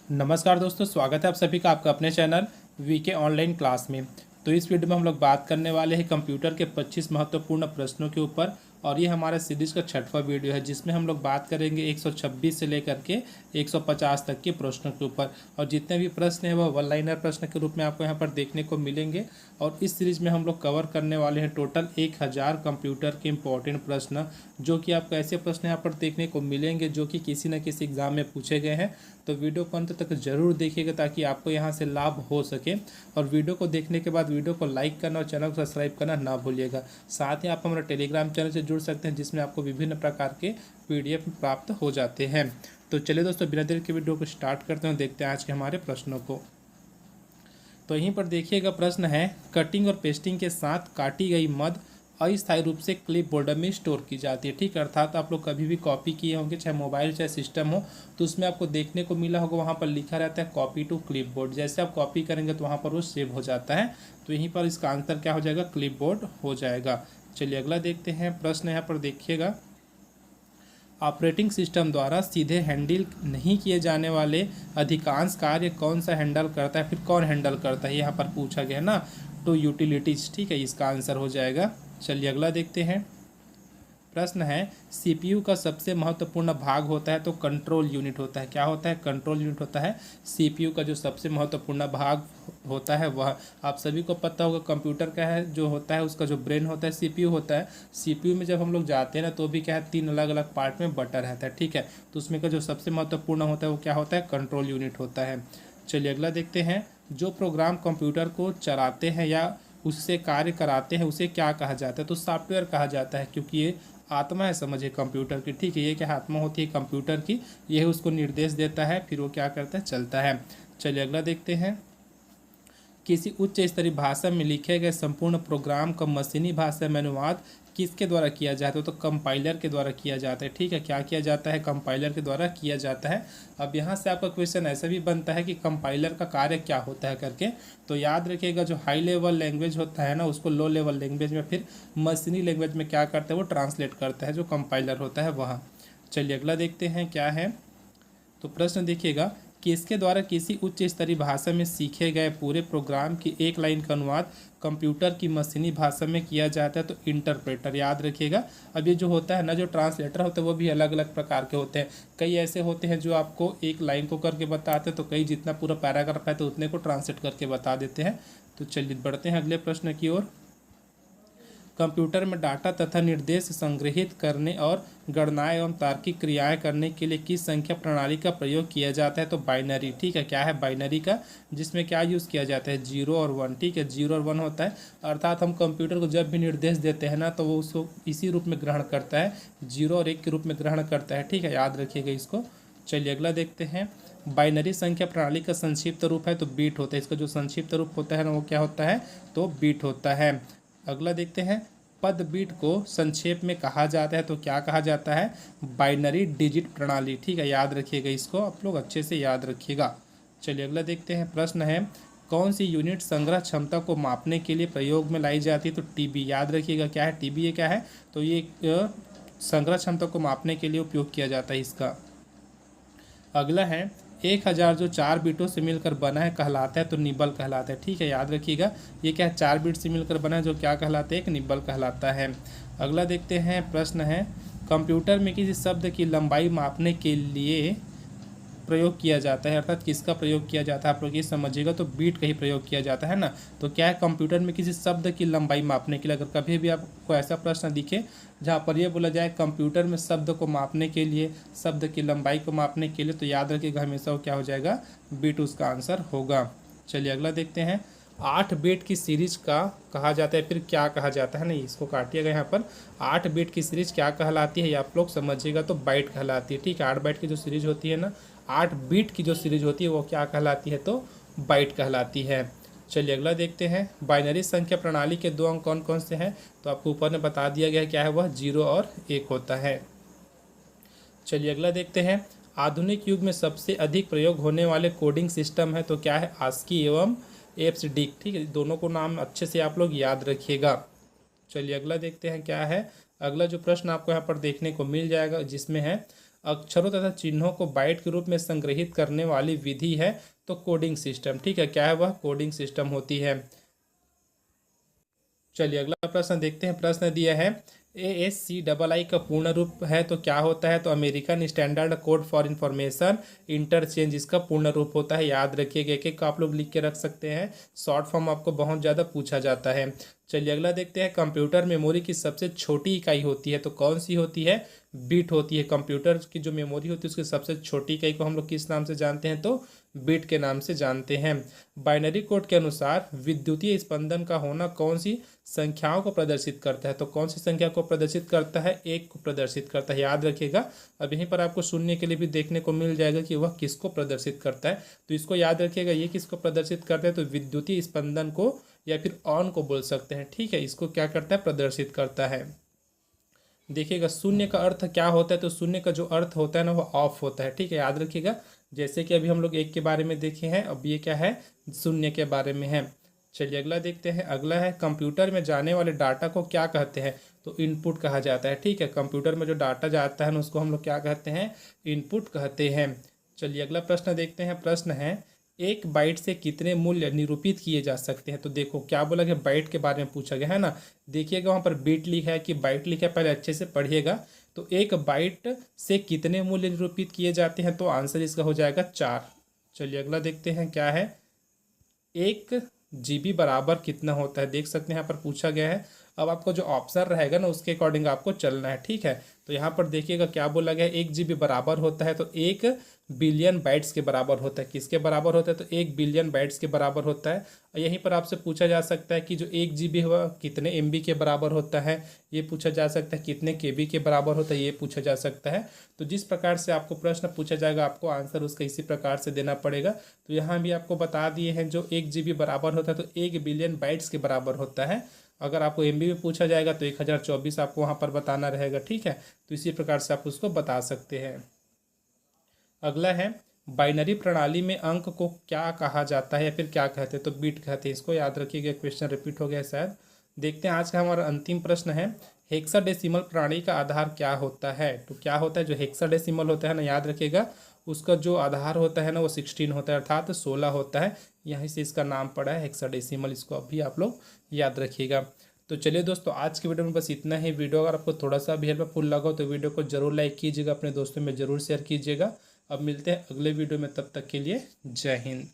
नमस्कार दोस्तों, स्वागत है आप सभी का आपका अपने चैनल वीके ऑनलाइन क्लास में। तो इस वीडियो में हम लोग बात करने वाले हैं कंप्यूटर के 25 महत्वपूर्ण प्रश्नों के ऊपर। और ये हमारे सीरीज का 6वां वीडियो है जिसमें हम लोग बात करेंगे 126 से लेकर के 150 तक के प्रश्नों के ऊपर। और जितने भी प्रश्न हैं वह वन लाइनर प्रश्न के रूप में आपको यहाँ पर देखने को मिलेंगे। और इस सीरीज में हम लोग कवर करने वाले हैं टोटल 1000 कंप्यूटर के इंपॉर्टेंट प्रश्न, जो कि आपको ऐसे प्रश्न यहाँ पर देखने को मिलेंगे जो कि किसी न किसी एग्जाम में पूछे गए हैं। तो वीडियो को अंत तक जरूर देखिएगा ताकि आपको यहाँ से लाभ हो सके। और वीडियो को देखने के बाद वीडियो को लाइक करना और चैनल को सब्सक्राइब करना ना भूलिएगा। साथ ही आप हमारे टेलीग्राम चैनल से जुड़ सकते हैं जिसमें आपको विभिन्न प्रकार के PDF प्राप्त हो जाते हैं। तो चलिए दोस्तों, बिना देर के वीडियो को स्टार्ट करते हैं, देखते हैं आज के हमारे प्रश्नों को। तो यहीं पर देखिएगा, प्रश्न है कटिंग और पेस्टिंग के साथ काटी गई मद अस्थायी रूप से क्लिप बोर्ड में स्टोर की जाती है। ठीक, अर्थात आप लोग कभी भी कॉपी किए होंगे, चाहे मोबाइल चाहे सिस्टम हो, तो उसमें आपको देखने को मिला होगा वहाँ पर लिखा रहता है कॉपी टू क्लिप बोर्ड। जैसे आप कॉपी करेंगे तो वहाँ पर वो सेव हो जाता है। तो यहीं पर इसका आंसर क्या हो जाएगा, क्लिप बोर्ड हो जाएगा। चलिए अगला देखते हैं प्रश्न। यहाँ पर देखिएगा, ऑपरेटिंग सिस्टम द्वारा सीधे हैंडल नहीं किए जाने वाले अधिकांश कार्य कौन सा हैंडल करता है, फिर कौन हैंडल करता है, यहाँ पर पूछा गया ना। तो यूटिलिटीज, ठीक है, इसका आंसर हो जाएगा। चलिए अगला देखते हैं। प्रश्न है CPU का सबसे महत्वपूर्ण भाग होता है तो कंट्रोल यूनिट होता है। क्या होता है, कंट्रोल यूनिट होता है। CPU का जो सबसे महत्वपूर्ण भाग होता है वह आप सभी को पता होगा, कंप्यूटर का है जो होता है उसका जो ब्रेन होता है CPU होता है। CPU में जब हम लोग जाते हैं ना तो भी क्या है, 3 अलग अलग पार्ट में बटा रहता है। ठीक है, तो उसमें का जो सबसे महत्वपूर्ण होता है वो क्या होता है, कंट्रोल यूनिट होता है। चलिए अगला देखते हैं। जो प्रोग्राम कंप्यूटर को चलाते हैं या उससे कार्य कराते हैं उसे क्या कहा जाता है, तो सॉफ्टवेयर कहा जाता है, क्योंकि ये आत्मा है, समझिए कंप्यूटर की। ठीक है, ये क्या आत्मा होती है कंप्यूटर की, यह उसको निर्देश देता है, फिर वो क्या करता है, चलता है। चलिए अगला देखते हैं। किसी उच्च स्तरीय भाषा में लिखे गए संपूर्ण प्रोग्राम का मशीनी भाषा में अनुवाद किसके द्वारा किया जाता है, तो कंपाइलर के द्वारा किया जाता है। ठीक है, क्या किया जाता है, कंपाइलर के द्वारा किया जाता है। अब यहाँ से आपका क्वेश्चन ऐसा भी बनता है कि कंपाइलर का कार्य क्या होता है करके। तो याद रखिएगा, जो हाई लेवल लैंग्वेज होता है ना उसको लो लेवल लैंग्वेज में, फिर मशीनी लैंग्वेज में क्या करता है, वो ट्रांसलेट करता है, जो कंपाइलर होता है वहाँ। चलिए अगला देखते हैं क्या है। तो प्रश्न देखिएगा, किसके द्वारा किसी उच्च स्तरीय भाषा में सीखे गए पूरे प्रोग्राम की एक लाइन का अनुवाद कंप्यूटर की मशीनी भाषा में किया जाता है, तो इंटरप्रेटर। याद रखिएगा, अब ये जो होता है ना, जो ट्रांसलेटर होते हैं वो भी अलग अलग प्रकार के होते हैं। कई ऐसे होते हैं जो आपको एक लाइन को करके बताते हैं, तो कई जितना पूरा पैराग्राफ है तो उतने को ट्रांसलेट करके बता देते हैं। तो चलिए बढ़ते हैं अगले प्रश्न की ओर। कंप्यूटर में डाटा तथा निर्देश संग्रहित करने और गणनाएं एवं तार्किक क्रियाएं करने के लिए किस संख्या प्रणाली का प्रयोग किया जाता है, तो बाइनरी। ठीक है, क्या है, बाइनरी का, जिसमें क्या यूज़ किया जाता है, 0 और 1। ठीक है, 0 और 1 होता है, अर्थात हम कंप्यूटर को जब भी निर्देश देते हैं ना तो वो उसको इसी रूप में ग्रहण करता है, 0 और 1 के रूप में ग्रहण करता है। ठीक है, याद रखिएगा इसको। चलिए अगला देखते हैं। बाइनरी संख्या प्रणाली का संक्षिप्त रूप है तो बीट होता है। इसका जो संक्षिप्त रूप होता है ना वो क्या होता है, तो बीट होता है। अगला देखते हैं। पद बीट को संक्षेप में कहा जाता है तो क्या कहा जाता है, बाइनरी डिजिट प्रणाली। ठीक है, याद रखिएगा इसको, आप लोग अच्छे से याद रखिएगा। चलिए अगला देखते हैं। प्रश्न है कौन सी यूनिट संग्रह क्षमता को मापने के लिए प्रयोग में लाई जाती है, तो TB। याद रखिएगा क्या है, TB ये क्या है, तो ये संग्रह क्षमता को मापने के लिए उपयोग किया जाता है इसका। अगला है 1000 जो 4 बिटों से मिलकर बना है कहलाता है, तो निबल कहलाता है। ठीक है, याद रखिएगा, ये क्या है, 4 बिट से मिलकर बना है जो क्या कहलाता है, एक निबल कहलाता है। अगला देखते हैं। प्रश्न है कंप्यूटर में किसी शब्द की लंबाई मापने के लिए प्रयोग किया जाता है, अर्थात किसका प्रयोग किया जाता है, आप लोग ये समझिएगा, तो बीट का ही प्रयोग किया जाता है ना। तो क्या है, कंप्यूटर में किसी शब्द की लंबाई मापने के लिए, अगर कभी भी आपको ऐसा प्रश्न दिखे जहाँ पर यह बोला जाए कंप्यूटर में शब्द को मापने के लिए, शब्द की लंबाई को मापने के लिए, तो याद रखिएगा हमेशा वो क्या हो जाएगा, बीट उसका आंसर होगा। चलिए अगला देखते हैं। 8 बिट की सीरीज का कहा जाता है, फिर क्या कहा जाता है, नहीं इसको काटिएगा यहाँ पर। 8 बिट की सीरीज क्या कहलाती है, ये आप लोग समझिएगा, तो बाइट कहलाती है। ठीक है, 8 बाइट की जो सीरीज होती है ना, 8 बिट की जो सीरीज होती है वो क्या कहलाती है, तो बाइट कहलाती है। चलिए अगला देखते हैं। बाइनरी संख्या प्रणाली के 2 अंक कौन कौन से हैं, तो आपको ऊपर में बता दिया गया है क्या है, वह 0 और 1 होता है। चलिए अगला देखते हैं। आधुनिक युग में सबसे अधिक प्रयोग होने वाले कोडिंग सिस्टम है, तो क्या है, ASCII एवं EBCDIC। ठीक है, दोनों को नाम अच्छे से आप लोग याद रखिएगा। चलिए अगला देखते हैं क्या है। अगला जो प्रश्न आपको यहाँ पर देखने को मिल जाएगा जिसमें है अक्षरों तथा चिन्हों को बाइट के रूप में संग्रहित करने वाली विधि है तो कोडिंग सिस्टम। ठीक है, क्या है वह? कोडिंग सिस्टम होती है। चलिए अगला प्रश्न देखते हैं। प्रश्न दिया है ASCII का पूर्ण रूप है तो क्या होता है? तो American standard code for information interchange इसका पूर्ण रूप होता है। याद रखिएगा, एक एक आप लोग लिख के रख सकते हैं, शॉर्ट फॉर्म आपको बहुत ज़्यादा पूछा जाता है। चलिए अगला देखते हैं। कंप्यूटर मेमोरी की सबसे छोटी इकाई होती है तो कौन सी होती है? बिट होती है। कंप्यूटर की जो मेमोरी होती है उसकी सबसे छोटी इकाई को हम लोग किस नाम से जानते हैं? तो बिट के नाम से जानते हैं। बाइनरी कोड के अनुसार विद्युतीय स्पंदन का होना कौन सी संख्याओं को प्रदर्शित करता है? तो कौन सी संख्या को प्रदर्शित करता है? एक को प्रदर्शित करता है। याद रखिएगा, अब यहीं पर आपको सुनने के लिए भी देखने को मिल जाएगा कि वह किसको प्रदर्शित करता है। तो इसको याद रखिएगा, ये किसको प्रदर्शित करता है? तो विद्युतीय स्पंदन को या फिर ऑन को बोल सकते हैं। ठीक है, इसको क्या करता है? प्रदर्शित करता है। देखिएगा शून्य का अर्थ क्या होता है? तो शून्य का जो अर्थ होता है ना वो ऑफ होता है। ठीक है, याद रखिएगा, जैसे कि अभी हम लोग एक के बारे में देखे हैं, अब ये क्या है? शून्य के बारे में है। चलिए अगला देखते हैं। अगला है कंप्यूटर में जाने वाले डाटा को क्या कहते हैं? तो इनपुट कहा जाता है। ठीक है, कंप्यूटर में जो डाटा जाता है ना उसको हम लोग क्या कहते हैं? इनपुट कहते हैं। चलिए अगला प्रश्न देखते हैं। प्रश्न है एक बाइट से कितने मूल्य निरूपित किए जा सकते हैं? तो देखो क्या बोला गया, बाइट के बारे में पूछा गया है ना। देखिएगा वहाँ पर बिट लिखा है कि बाइट लिखा है, पहले अच्छे से पढ़िएगा। तो एक बाइट से कितने मूल्य निरूपित किए जाते हैं? तो आंसर इसका हो जाएगा 4। चलिए अगला देखते हैं क्या है। 1 GB बराबर कितना होता है? देख सकते हैं यहाँ पर पूछा गया है। अब आपको जो ऑप्शन रहेगा ना उसके अकॉर्डिंग आपको चलना है। ठीक है, तो यहाँ पर देखिएगा क्या बोला गया है, 1 GB बराबर होता है तो 1 बिलियन बाइट्स के बराबर होता है। किसके बराबर होता है? तो 1 बिलियन बाइट्स के बराबर होता है। और यहीं पर आपसे पूछा जा सकता है कि जो 1 GB हुआ कितने MB के बराबर होता है, ये पूछा जा सकता है। कितने KB के बराबर होता है, ये पूछा जा सकता है। तो जिस प्रकार से आपको प्रश्न पूछा जाएगा आपको आंसर उसका इसी प्रकार से देना पड़ेगा। तो यहाँ भी आपको बता दिए हैं, जो 1 GB बराबर होता है तो 1 बिलियन बाइट्स के बराबर होता है। अगर आपको MB में पूछा जाएगा तो 1024 आपको वहाँ पर बताना रहेगा। ठीक है, तो इसी प्रकार से आप उसको बता सकते हैं। अगला है बाइनरी प्रणाली में अंक को क्या कहा जाता है या फिर क्या कहते हैं? तो बिट कहते हैं। इसको याद रखिएगा, क्वेश्चन रिपीट हो गया शायद। देखते हैं आज का हमारा अंतिम प्रश्न है हेक्साडेसिमल प्रणाली का आधार क्या होता है? तो क्या होता है? जो हेक्साडेसिमल होता है ना, याद रखिएगा उसका जो आधार होता है ना वो 16 होता है, अर्थात 16 होता है। यहीं से इसका नाम पड़ा है हेक्साडेसिमल। इसको अभी आप लोग याद रखिएगा। तो चलिए दोस्तों, आज की वीडियो में बस इतना ही। वीडियो अगर आपको थोड़ा सा भी हेल्पफुल लगा तो वीडियो को जरूर लाइक कीजिएगा, अपने दोस्तों में जरूर शेयर कीजिएगा। अब मिलते हैं अगले वीडियो में, तब तक के लिए जय हिंद।